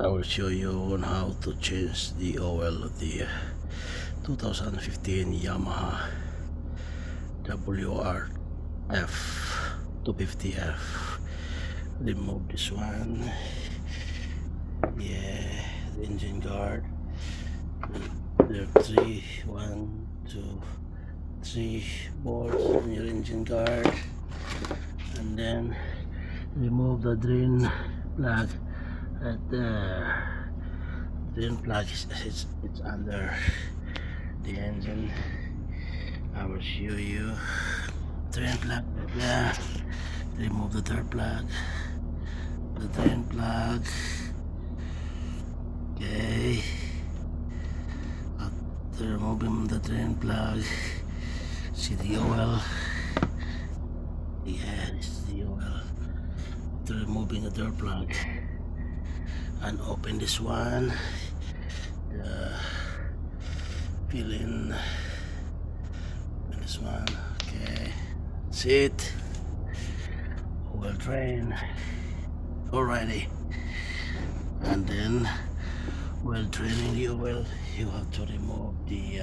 I will show you on how to change the oil of the 2015 Yamaha WR250F. Remove this one. Yeah, the engine guard. There are three bolts on your engine guard, and then remove the drain plug right there. Drain plug is under the engine. I will show you. Drain plug right there. Remove the third plug, the drain plug. Okay, after removing the drain plug, see the oil. Yeah, this is the oil. After removing the third plug and open this one, fill in this one. Okay, see it, oil drain already. And then while draining the oil, you have to remove the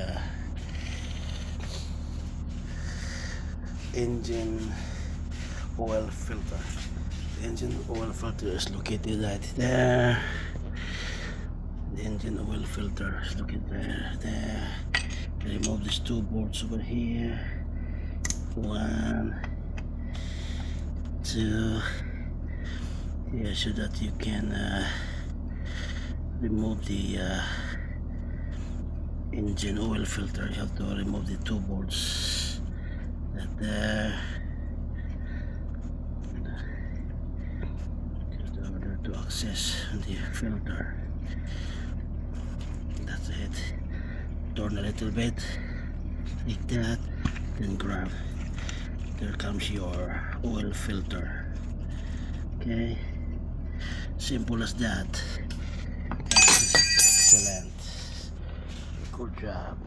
engine oil filter. The engine oil filter is located right there. The engine oil filter is located there. Remove these two bolts over here. 1, 2. Yeah, so that you can remove the engine oil filter. You have to remove the two bolts right there. Just over there to access the filter. That's it. Turn a little bit like that, then grab. There comes your oil filter. Okay, simple as that. Excellent. Good job.